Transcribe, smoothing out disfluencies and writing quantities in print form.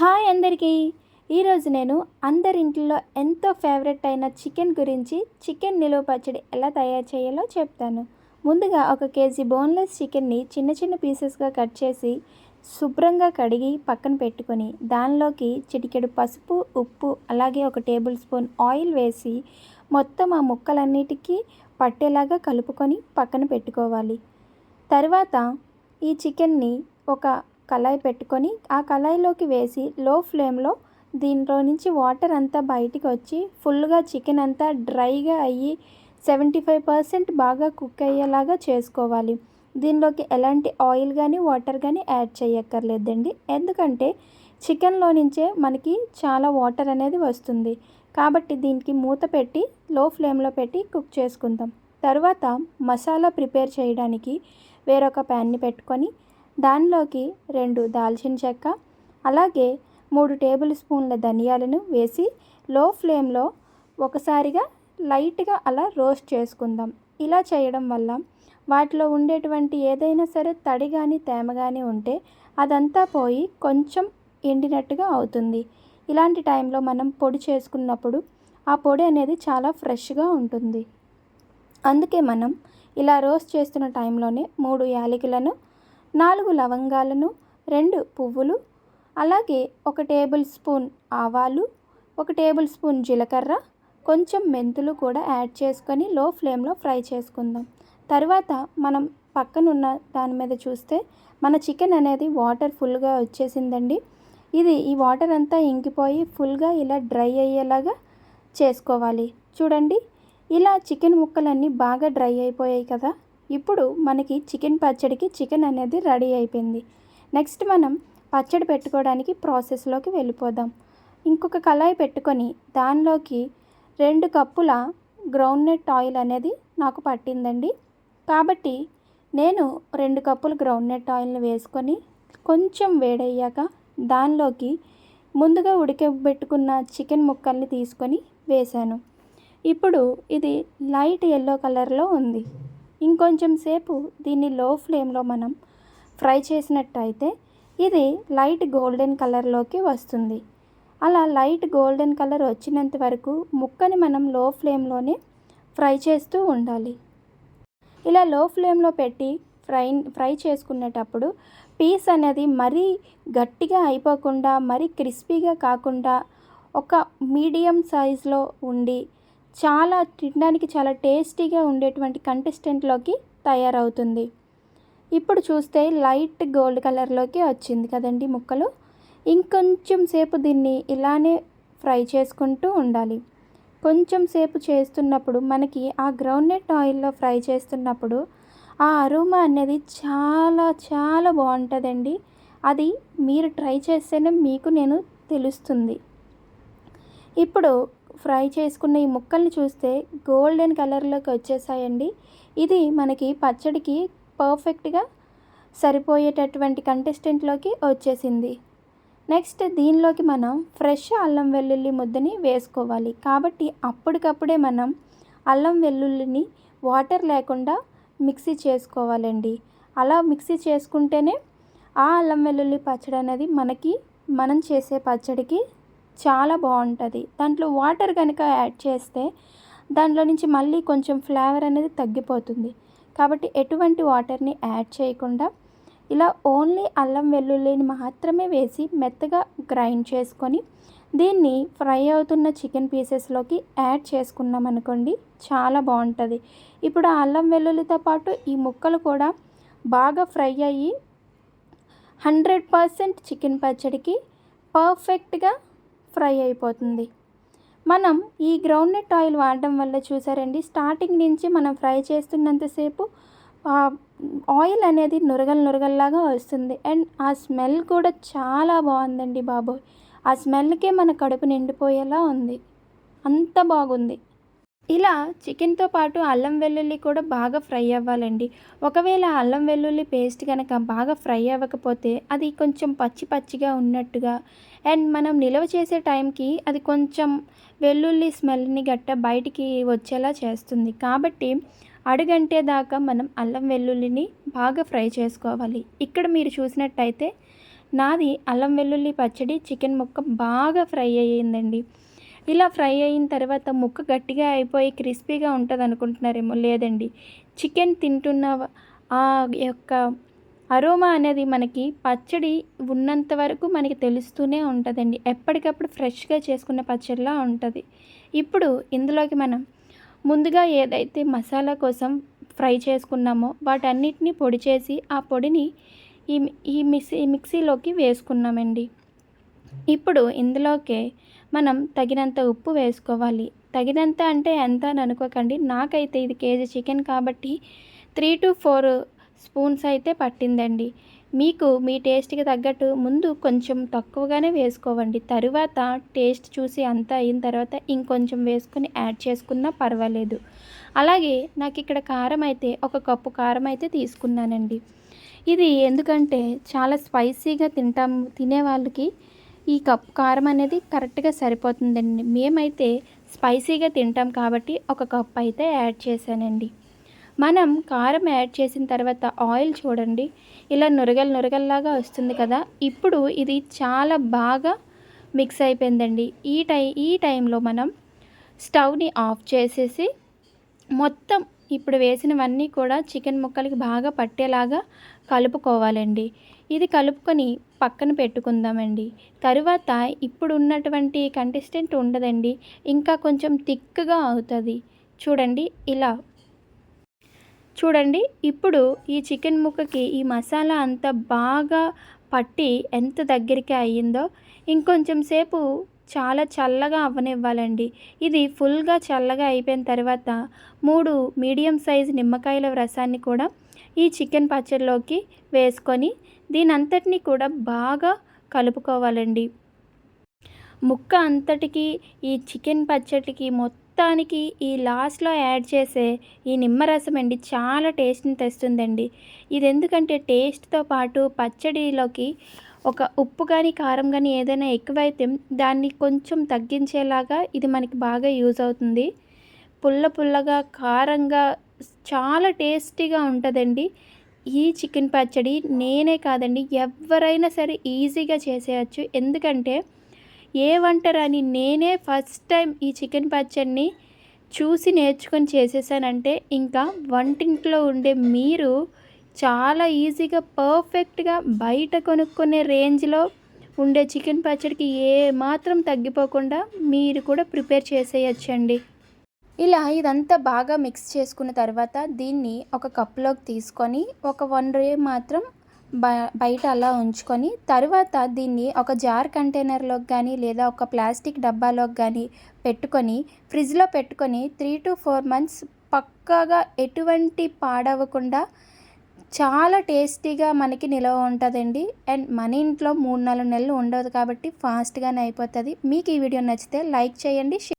Hi అందరికీ. ఈరోజు నేను అందరింట్లో ఎంతో ఫేవరెట్ అయిన చికెన్ గురించి చికెన్ నిలువ పచ్చడి ఎలా తయారు చేయాలో చెప్తాను. ముందుగా 1 కేజీ బోన్లెస్ చికెన్ని చిన్న చిన్న పీసెస్గా కట్ చేసి శుభ్రంగా కడిగి పక్కన పెట్టుకొని దానిలోకి చిటికెడు పసుపు, ఉప్పు, అలాగే 1 టేబుల్ స్పూన్ ఆయిల్ వేసి మొత్తం ఆ ముక్కలన్నిటికీ పట్టేలాగా కలుపుకొని పక్కన పెట్టుకోవాలి. తర్వాత ఈ చికెన్ని ఒక కళాయి పెట్టుకొని ఆ కళాయిలోకి వేసి లో ఫ్లేమ్లో దీంట్లో నుంచి వాటర్ అంతా బయటికి వచ్చి ఫుల్గా చికెన్ అంతా డ్రైగా అయ్యి 75% బాగా కుక్ అయ్యేలాగా చేసుకోవాలి. దీనిలోకి ఎలాంటి ఆయిల్ కానీ వాటర్ కానీ యాడ్ చేయక్కర్లేదండి. ఎందుకంటే చికెన్లో నుంచే మనకి చాలా వాటర్ అనేది వస్తుంది. కాబట్టి దీనికి మూత పెట్టి లో ఫ్లేమ్లో పెట్టి కుక్ చేసుకుందాం. తర్వాత మసాలా ప్రిపేర్ చేయడానికి వేరొక ప్యాన్ని పెట్టుకొని దానిలోకి 2 దాల్చిన చెక్క, అలాగే 3 టేబుల్ స్పూన్ల ధనియాలను వేసి లో ఫ్లేమ్లో ఒకసారిగా లైట్గా అలా రోస్ట్ చేసుకుందాం. ఇలా చేయడం వల్ల వాటిలో ఉండేటువంటి ఏదైనా సరే తడి కానీ తేమ కానీ ఉంటే అదంతా పోయి కొంచెం ఎండినట్టుగా అవుతుంది. ఇలాంటి టైంలో మనం పొడి చేసుకున్నప్పుడు ఆ పొడి అనేది చాలా ఫ్రెష్గా ఉంటుంది. అందుకే మనం ఇలా రోస్ట్ చేస్తున్న టైంలోనే 3 యాలకులను, 4 లవంగాలను, 2 పువ్వులు, అలాగే 1 టేబుల్ స్పూన్ ఆవాలు, 1 టేబుల్ స్పూన్ జీలకర్ర, కొంచెం మెంతులు కూడా యాడ్ చేసుకొని లో ఫ్లేమ్లో ఫ్రై చేసుకుందాం. తర్వాత మనం పక్కనున్న దాని మీద చూస్తే మన చికెన్ అనేది వాటర్ ఫుల్గా వచ్చేసిందండి. ఈ వాటర్ అంతా ఇంకిపోయి ఫుల్గా ఇలా డ్రై అయ్యేలాగా చేసుకోవాలి. చూడండి, ఇలా చికెన్ ముక్కలన్నీ బాగా డ్రై అయిపోయాయి కదా. ఇప్పుడు మనకి చికెన్ పచ్చడికి చికెన్ అనేది రెడీ అయిపోయింది. నెక్స్ట్ మనం పచ్చడి పెట్టుకోవడానికి ప్రాసెస్లోకి వెళ్ళిపోదాం. ఇంకొక కళాయి పెట్టుకొని దానిలోకి 2 కప్పుల గ్రౌండ్నట్ ఆయిల్ అనేది నాకు పట్టిందండి. కాబట్టి నేను 2 కప్పుల గ్రౌండ్నట్ ఆయిల్ని వేసుకొని కొంచెం వేడయ్యాక దానిలోకి ముందుగా ఉడకబెట్టుకున్న చికెన్ ముక్కల్ని తీసుకొని వేశాను. ఇప్పుడు ఇది లైట్ ఎల్లో కలర్లో ఉంది. ఇంకొంచెం సేపు దీన్ని లో ఫ్లేమ్లో మనం ఫ్రై చేసినట్టయితే ఇది లైట్ గోల్డెన్ కలర్లోకి వస్తుంది. అలా లైట్ గోల్డెన్ కలర్ వచ్చినంత వరకు ముక్కని మనం లో ఫ్లేమ్లోనే ఫ్రై చేస్తూ ఉండాలి. ఇలా లో ఫ్లేమ్లో పెట్టి ఫ్రై చేసుకునేటప్పుడు పీస్ అనేది మరీ గట్టిగా అయిపోకుండా, మరీ క్రిస్పీగా కాకుండా ఒక మీడియం సైజులో ఉండి తినడానికి చాలా టేస్టీగా ఉండేటువంటి కంటెస్టెంట్లోకి తయారవుతుంది. ఇప్పుడు చూస్తే లైట్ గోల్డ్ కలర్లోకి వచ్చింది కదండి ముక్కలు. ఇంకొంచెం సేపు దీన్ని ఇలానే ఫ్రై చేసుకుంటూ ఉండాలి. కొంచెం సేపు చేస్తున్నప్పుడు మనకి ఆ గ్రౌండ్నట్ ఆయిల్లో ఫ్రై చేస్తున్నప్పుడు ఆ అరోమా అనేది చాలా చాలా బాగుంటుందండి. అది మీరు ట్రై చేస్తేనే మీకు తెలుస్తుంది. ఇప్పుడు ఫ్రై చేసుకున్న ఈ ముక్కల్ని చూస్తే గోల్డెన్ కలర్లోకి వచ్చేసాయండి. ఇది మనకి పచ్చడికి పర్ఫెక్ట్గా సరిపోయేటటువంటి కంటెస్టెంట్లోకి వచ్చేసింది. నెక్స్ట్ దీనిలోకి మనం ఫ్రెష్ అల్లం వెల్లుల్లి ముద్దని వేసుకోవాలి. కాబట్టి అప్పటికప్పుడే మనం అల్లం వెల్లుల్లిని వాటర్ లేకుండా మిక్సీ చేసుకోవాలండి. అలా మిక్సీ చేసుకుంటేనే ఆ అల్లం వెల్లుల్లి పచ్చడి అనేది మనం చేసే పచ్చడికి చాలా బాగుంటుంది. దాంట్లో వాటర్ కనుక యాడ్ చేస్తే దాంట్లో నుంచి మళ్ళీ కొంచెం ఫ్లేవర్ అనేది తగ్గిపోతుంది. కాబట్టి ఎటువంటి వాటర్ని యాడ్ చేయకుండా ఇలా ఓన్లీ అల్లం వెల్లుల్లిని మాత్రమే వేసి మెత్తగా గ్రైండ్ చేసుకొని దీన్ని ఫ్రై అవుతున్న చికెన్ పీసెస్లోకి యాడ్ చేసుకున్నాం అనుకోండి, చాలా బాగుంటుంది. ఇప్పుడు ఆ అల్లం వెల్లుల్లితో పాటు ఈ ముక్కలు కూడా బాగా ఫ్రై అయ్యి 100% చికెన్ పచ్చడికి పర్ఫెక్ట్గా ఫ్రై అయిపోతుంది. మనం ఈ గ్రౌండ్నట్ ఆయిల్ వాడడం వల్ల చూసారండి, స్టార్టింగ్ నుంచి మనం ఫ్రై చేస్తున్నంతసేపు ఆయిల్ అనేది నురగల్లాగా వస్తుంది. అండ్ ఆ స్మెల్ కూడా చాలా బాగుందండి బాబోయ్. ఆ స్మెల్కే మన కడుపు నిండిపోయేలా ఉంది. అంత బాగుంది. ఇలా చికెన్తో పాటు అల్లం వెల్లుల్లి కూడా బాగా ఫ్రై అవ్వాలండి. ఒకవేళ అల్లం వెల్లుల్లి పేస్ట్ కనుక బాగా ఫ్రై అవ్వకపోతే అది కొంచెం పచ్చిగా ఉన్నట్టుగా, అండ్ మనం నిల్వ చేసే టైంకి అది కొంచెం వెల్లుల్లి స్మెల్ని బయటికి వచ్చేలా చేస్తుంది. కాబట్టి అడుగంటే దాకా మనం అల్లం వెల్లుల్లిని బాగా ఫ్రై చేసుకోవాలి. ఇక్కడ మీరు చూసినట్టయితే నాది అల్లం వెల్లుల్లి పచ్చడి చికెన్ ముక్క బాగా ఫ్రై అయ్యిందండి. ఇలా ఫ్రై అయిన తర్వాత ముక్క గట్టిగా అయిపోయి క్రిస్పీగా ఉంటుంది అనుకుంటున్నారేమో, లేదండి. చికెన్ తింటున్న ఆ యొక్క అరోమా అనేది మనకి పచ్చడి ఉన్నంత వరకు మనకి తెలుస్తూనే ఉంటుందండి. ఎప్పటికప్పుడు ఫ్రెష్గా చేసుకున్న పచ్చడిలా ఉంటుంది. ఇప్పుడు ఇందులోకి మనం ముందుగా ఏదైతే మసాలా కోసం ఫ్రై చేసుకున్నామో వాటన్నిటిని పొడి చేసి ఆ పొడిని ఈ ఈ మిక్సీలోకి వేసుకున్నామండి. ఇప్పుడు ఇందులోకే మనం తగినంత ఉప్పు వేసుకోవాలి. తగినంత అంటే ఎంత అని అనుకోకండి. నాకైతే ఇది కేజీ చికెన్ కాబట్టి 3-4 స్పూన్స్ అయితే పట్టిందండి. మీకు మీ టేస్ట్కి తగ్గట్టు ముందు కొంచెం తక్కువగానే వేసుకోవండి. తరువాత టేస్ట్ చూసి అంతా అయిన తర్వాత ఇంకొంచెం వేసుకొని యాడ్ చేసుకున్నా పర్వాలేదు. అలాగే నాకు ఇక్కడ కారం అయితే 1 కప్పు కారం అయితే తీసుకున్నానండి. ఇది ఎందుకంటే చాలా స్పైసీగా తినే వాళ్ళకి ఈ కప్పు కారం అనేది కరెక్ట్గా సరిపోతుందండి. మేమైతే స్పైసీగా తింటాం కాబట్టి 1 కప్ అయితే యాడ్ చేశానండి. మనం కారం యాడ్ చేసిన తర్వాత ఆయిల్ చూడండి, ఇలా నురగల్లాగా వస్తుంది కదా. ఇప్పుడు ఇది చాలా బాగా మిక్స్ అయిపోయిందండి. ఈ టైంలో మనం స్టవ్ని ఆఫ్ చేసేసి మొత్తం ఇప్పుడు వేసినవన్నీ కూడా చికెన్ ముక్కలకి బాగా పట్టేలాగా కలుపుకోవాలండి. ఇది కలుపుకొని పక్కన పెట్టుకుందామండి. తరువాత ఇప్పుడు ఉన్నటువంటి కంటెస్టెంట్ ఉండదండి, ఇంకా కొంచెం థిక్గా అవుతుంది. చూడండి ఇప్పుడు ఈ చికెన్ ముక్కకి ఈ మసాలా అంతా బాగా పట్టి ఎంత దగ్గరికి అయ్యిందో. ఇంకొంచెం సేపు చాలా చల్లగా అవ్వనివ్వాలండి. ఇది ఫుల్గా చల్లగా అయిపోయిన తర్వాత 3 మీడియం సైజు నిమ్మకాయల రసాన్ని కూడా ఈ చికెన్ పచ్చడిలోకి వేసుకొని దీని అంతటినీ కూడా బాగా కలుపుకోవాలండి. ముక్క అంతటికి ఈ చికెన్ పచ్చడికి మొత్తానికి ఈ లాస్ట్లో యాడ్ చేసే ఈ నిమ్మరసం అండి చాలా టేస్ట్ని తెస్తుందండి. ఇది ఎందుకంటే టేస్ట్తో పాటు పచ్చడిలోకి ఒక ఉప్పు కానీ కారం కానీ ఏదైనా ఎక్కువైతే దాన్ని కొంచెం తగ్గించేలాగా ఇది మనకి బాగా యూజ్ అవుతుంది. పుల్లగా కారంగా చాలా టేస్టీగా ఉంటుందండి ఈ చికెన్ పచ్చడి. నేనే కాదండి, ఎవరైనా సరే ఈజీగా చేసేయచ్చు. ఎందుకంటే ఏ వంట రాని నేనే ఫస్ట్ టైం ఈ చికెన్ పచ్చడిని చూసి నేర్చుకొని చేసేసానంటే ఇంకా వంటింట్లో ఉండే మీరు చాలా ఈజీగా పర్ఫెక్ట్గా బయట కొనుక్కునే రేంజ్లో ఉండే చికెన్ పచ్చడికి ఏ మాత్రం తగ్గిపోకుండా మీరు కూడా ప్రిపేర్ చేసేయచ్చండి. ఇలా ఇదంతా బాగా మిక్స్ చేసుకున్న తర్వాత దీన్ని ఒక కప్లోకి తీసుకొని ఒక 1 డే మాత్రం బయట అలా ఉంచుకొని తర్వాత దీన్ని ఒక జార్ కంటైనర్లోకి కానీ లేదా ఒక ప్లాస్టిక్ డబ్బాలోకి కానీ పెట్టుకొని ఫ్రిడ్జ్లో పెట్టుకొని 3-4 మంత్స్ పక్కాగా ఎటువంటి పాడవకుండా చాలా టేస్టీగా మనకి నిల్వ ఉంటుందండి. అండ్ మన ఇంట్లో 3-4 నెలలు ఉండదు కాబట్టి ఫాస్ట్గానే అయిపోతుంది. మీకు ఈ వీడియో నచ్చితే లైక్ చేయండి.